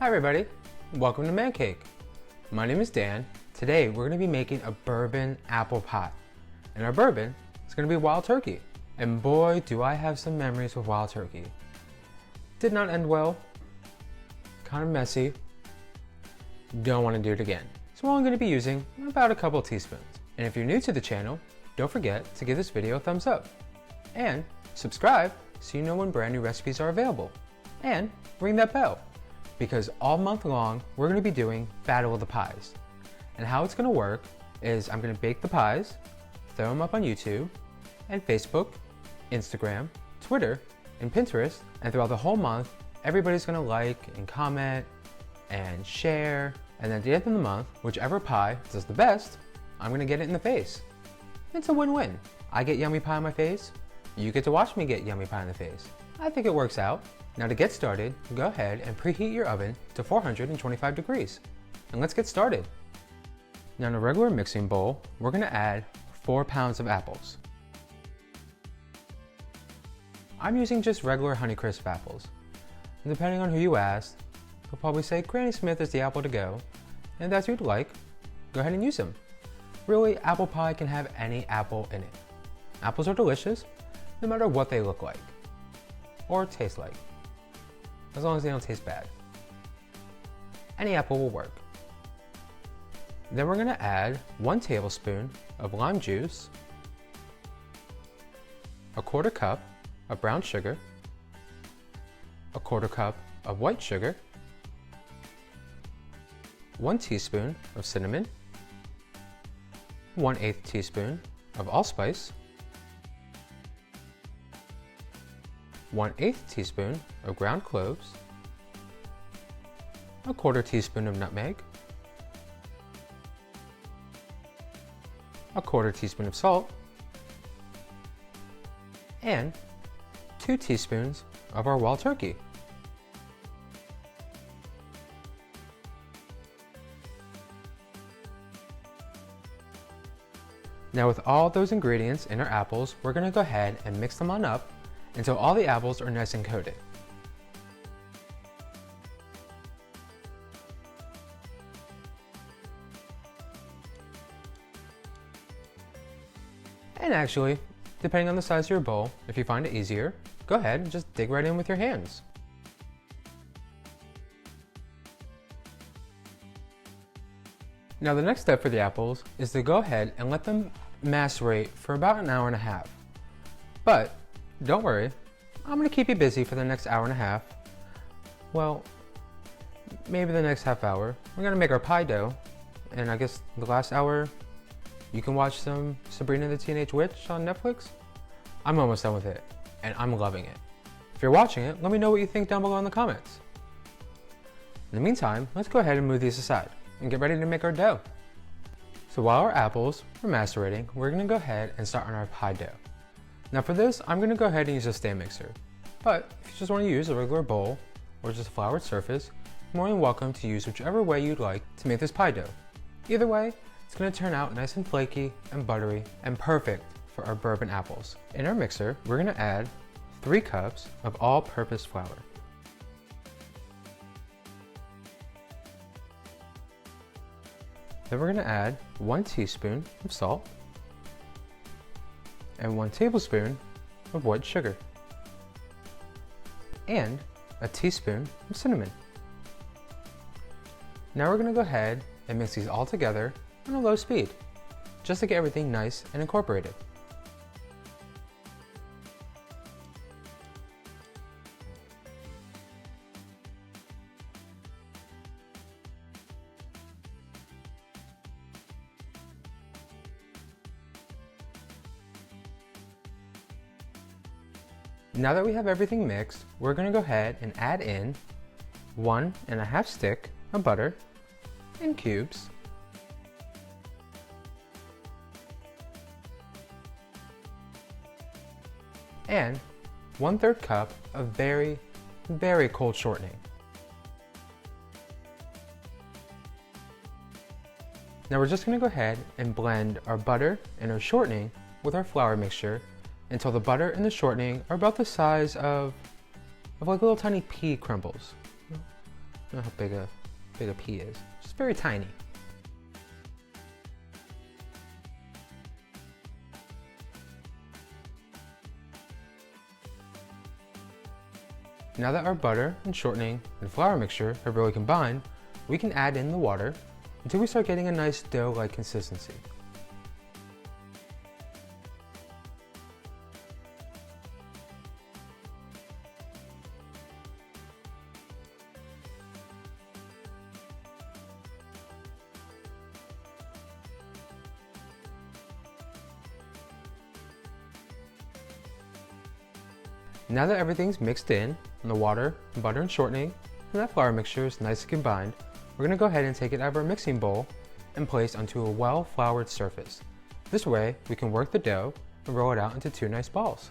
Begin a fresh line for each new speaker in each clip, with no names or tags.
Hi everybody, welcome to Man Cake. My name is Dan. Today we're going to be making a bourbon apple pie. And our bourbon is going to be wild turkey. And boy do I have some memories with wild turkey. Did not end well, kind of messy, don't want to do it again. So I'm going to be using about a couple teaspoons. And if you're new to the channel, don't forget to give this video a thumbs up. And subscribe so you know when brand new recipes are available. And ring that bell, because all month long we're going to be doing Battle of the Pies. And how it's going to work is I'm going to bake the pies, throw them up on YouTube and Facebook, Instagram, Twitter, and Pinterest. And throughout the whole month, everybody's going to like and comment and share. And then at the end of the month, whichever pie does the best, I'm going to get it in the face. It's a win-win. I get yummy pie on my face. You get to watch me get yummy pie in the face. I think it works out. Now to get started, go ahead and preheat your oven to 425 degrees. And let's get started. Now in a regular mixing bowl, we're going to add 4 pounds of apples. I'm using just regular Honeycrisp apples. And depending on who you ask, they'll probably say Granny Smith is the apple to go. And if that's what you'd like, go ahead and use them. Really, apple pie can have any apple in it. Apples are delicious, no matter what they look like or taste like, as long as they don't taste bad. Any apple will work. Then we're going to add 1 tablespoon of lime juice, a 1/4 cup of brown sugar, a 1/4 cup of white sugar, 1 teaspoon of cinnamon, 1/8 teaspoon of allspice, 1/8 teaspoon of ground cloves, a 1/4 teaspoon of nutmeg, a 1/4 teaspoon of salt, and 2 teaspoons of our wild turkey. Now with all those ingredients in our apples, we're going to go ahead and mix them on up until all the apples are nice and coated. And actually, depending on the size of your bowl, if you find it easier, go ahead and just dig right in with your hands. Now the next step for the apples is to go ahead and let them macerate for about an hour and a half. But don't worry, I'm going to keep you busy for the next hour and a half. Well, maybe the next half hour. We're going to make our pie dough, and I guess the last hour you can watch some Sabrina the Teenage Witch on Netflix. I'm almost done with it, and I'm loving it. If you're watching it, let me know what you think down below in the comments. In the meantime, let's go ahead and move these aside and get ready to make our dough. So while our apples are macerating, we're going to go ahead and start on our pie dough. Now for this, I'm going to go ahead and use a stand mixer. But if you just want to use a regular bowl or just a floured surface, you're more than welcome to use whichever way you'd like to make this pie dough. Either way, it's going to turn out nice and flaky and buttery and perfect for our bourbon apples. In our mixer, we're going to add 3 cups of all-purpose flour. Then we're going to add 1 teaspoon of salt and 1 tablespoon of white sugar and a teaspoon of cinnamon. Now we're going to go ahead and mix these all together on a low speed, just to get everything nice and incorporated. Now that we have everything mixed, we're going to go ahead and add in 1½ stick of butter in cubes, and 1/3 cup of very, very cold shortening. Now we're just going to go ahead and blend our butter and our shortening with our flour mixture until the butter and the shortening are about the size of like little tiny pea crumbles. I don't know how big a pea is. It's just very tiny. Now that our butter and shortening and flour mixture have really combined, we can add in the water until we start getting a nice dough-like consistency. Now that everything's mixed in, and the water, butter and shortening, and that flour mixture is nicely combined, we're going to go ahead and take it out of our mixing bowl and place onto a well-floured surface. This way, we can work the dough and roll it out into 2 nice balls.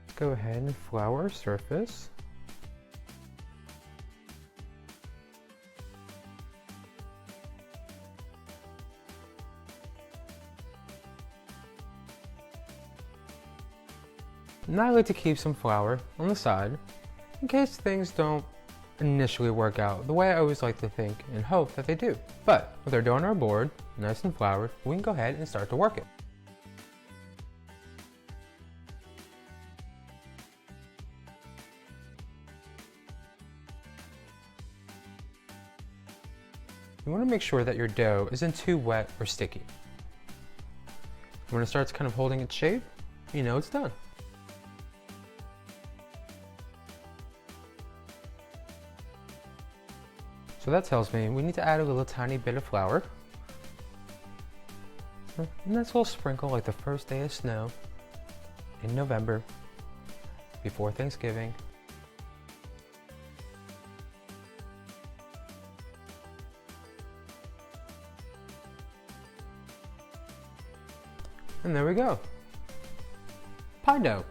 Let's go ahead and flour our surface. Now I like to keep some flour on the side in case things don't initially work out the way I always like to think and hope that they do. But with our dough on our board, nice and floured, we can go ahead and start to work it. You want to make sure that your dough isn't too wet or sticky. When it starts kind of holding its shape, you know it's done. So that tells me we need to add a little tiny bit of flour. A nice little sprinkle like the first day of snow in November before Thanksgiving. And there we go. Pie dough.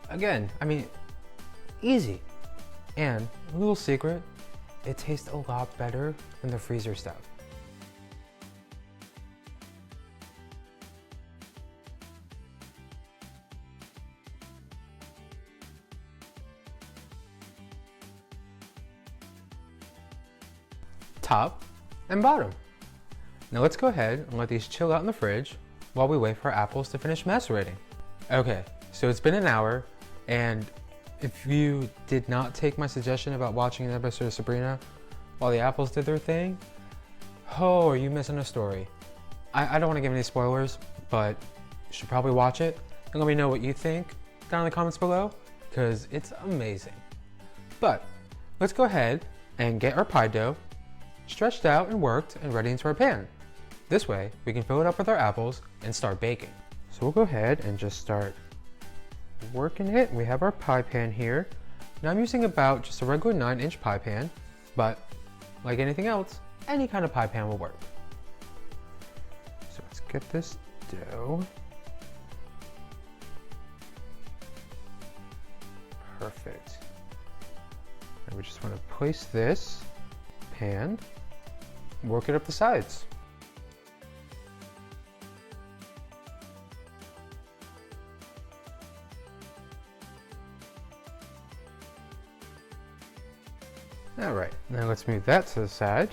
Again, I mean, easy. And a little secret, it tastes a lot better than the freezer stuff. Top and bottom. Now let's go ahead and let these chill out in the fridge while we wait for our apples to finish macerating. Okay, so it's been an hour, and if you did not take my suggestion about watching an episode of Sabrina while the apples did their thing, oh, are you missing a story? I don't want to give any spoilers, but you should probably watch it and let me know what you think down in the comments below, because it's amazing. But let's go ahead and get our pie dough stretched out and worked and ready into our pan. This way we can fill it up with our apples and start baking. So we'll go ahead and just start working it. We have our pie pan here. Now I'm using about just a regular 9-inch pie pan, but like anything else, any kind of pie pan will work. So let's get this dough. Perfect. And we just want to place this pan, work it up the sides. All right, now let's move that to the side.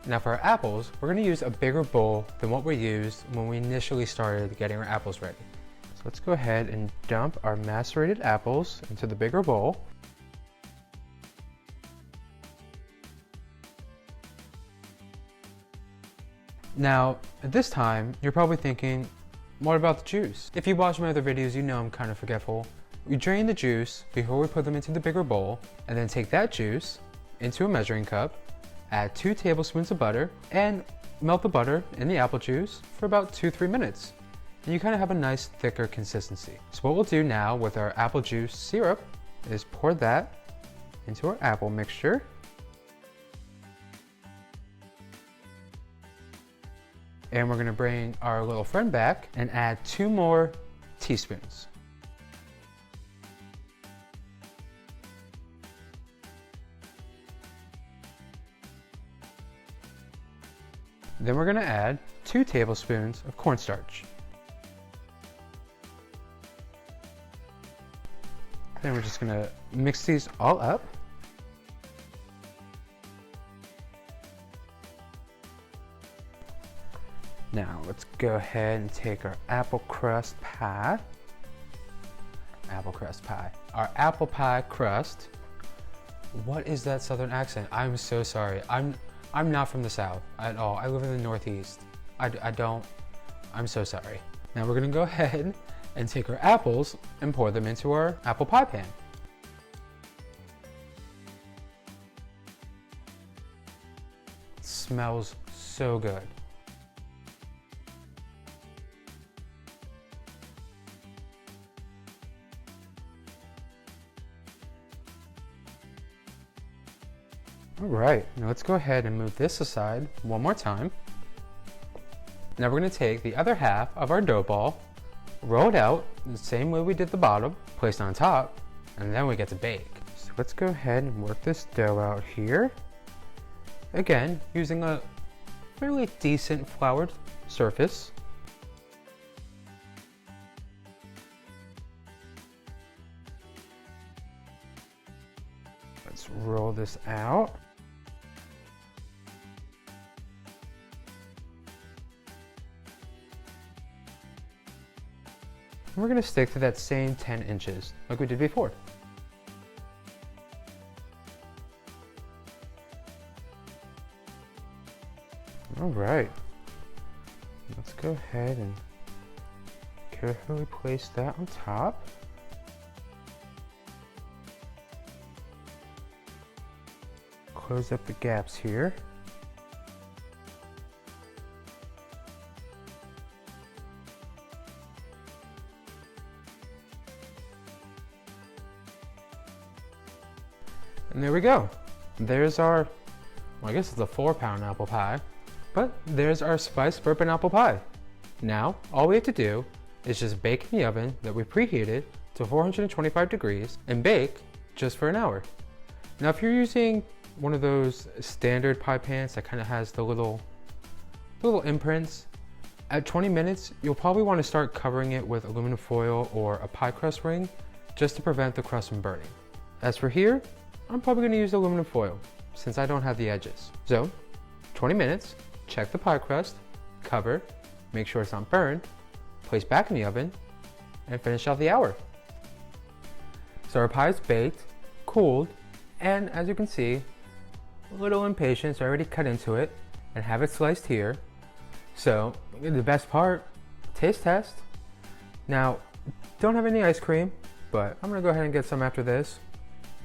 Now for our apples, we're gonna use a bigger bowl than what we used when we initially started getting our apples ready. So let's go ahead and dump our macerated apples into the bigger bowl. Now, at this time, you're probably thinking, what about the juice? If you watch my other videos, you know I'm kind of forgetful. We drain the juice before we put them into the bigger bowl, and then take that juice into a measuring cup, add 2 tablespoons of butter, and melt the butter in the apple juice for about 2-3 minutes. And you kind of have a nice thicker consistency. So what we'll do now with our apple juice syrup is pour that into our apple mixture. And we're gonna bring our little friend back and add 2 more teaspoons. Then we're gonna add 2 tablespoons of cornstarch. Then we're just gonna mix these all up. Now let's go ahead and take our apple crust pie. Our apple pie crust. What is that southern accent? I'm so sorry. I'm not from the South at all. I live in the Northeast. I'm so sorry. Now we're gonna go ahead and take our apples and pour them into our apple pie pan. It smells so good. All right, now let's go ahead and move this aside one more time. Now we're gonna take the other half of our dough ball, roll it out the same way we did the bottom, place it on top, and then we get to bake. So let's go ahead and work this dough out here. Again, using a fairly decent floured surface. Let's roll this out. We're gonna stick to that same 10 inches like we did before. All right, let's go ahead and carefully place that on top. Close up the gaps here. And there we go. There's our, well, I guess it's a 4-pound apple pie, but there's our spiced bourbon apple pie. Now, all we have to do is just bake in the oven that we preheated to 425 degrees and bake just for an hour. Now, if you're using one of those standard pie pans that kind of has the little imprints, at 20 minutes, you'll probably want to start covering it with aluminum foil or a pie crust ring just to prevent the crust from burning. As for here, I'm probably going to use aluminum foil since I don't have the edges. So, 20 minutes, check the pie crust, cover, make sure it's not burned, place back in the oven, and finish out the hour. So our pie is baked, cooled, and as you can see, a little impatient, so I already cut into it and have it sliced here. So the best part, taste test. Now, don't have any ice cream, but I'm gonna go ahead and get some after this.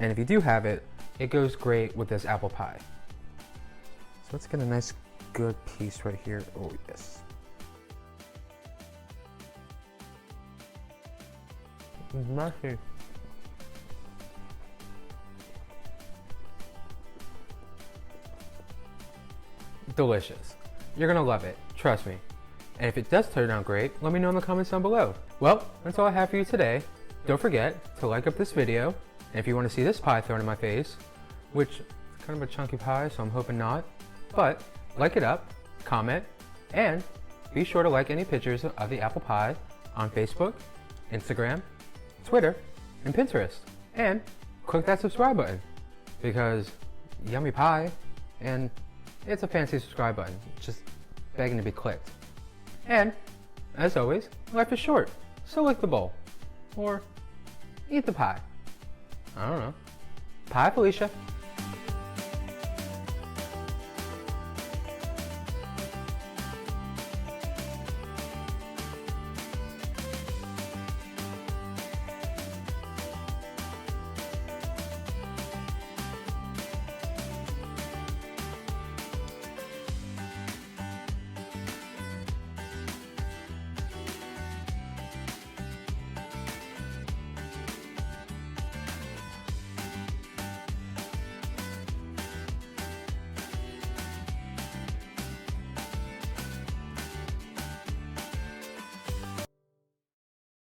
And if you do have it, it goes great with this apple pie. So let's get a nice good piece right here. Oh yes. It's messy. Delicious. You're gonna love it, trust me. And if it does turn out great, let me know in the comments down below. Well, that's all I have for you today. Don't forget to like up this video. And if you want to see this pie thrown in my face, which is kind of a chunky pie, so I'm hoping not, but like it up, comment, and be sure to like any pictures of the apple pie on Facebook, Instagram, Twitter, and Pinterest. And click that subscribe button because yummy pie, and it's a fancy subscribe button, just begging to be clicked. And as always, life is short, so lick the bowl, or eat the pie. I don't know. Bye, Felicia.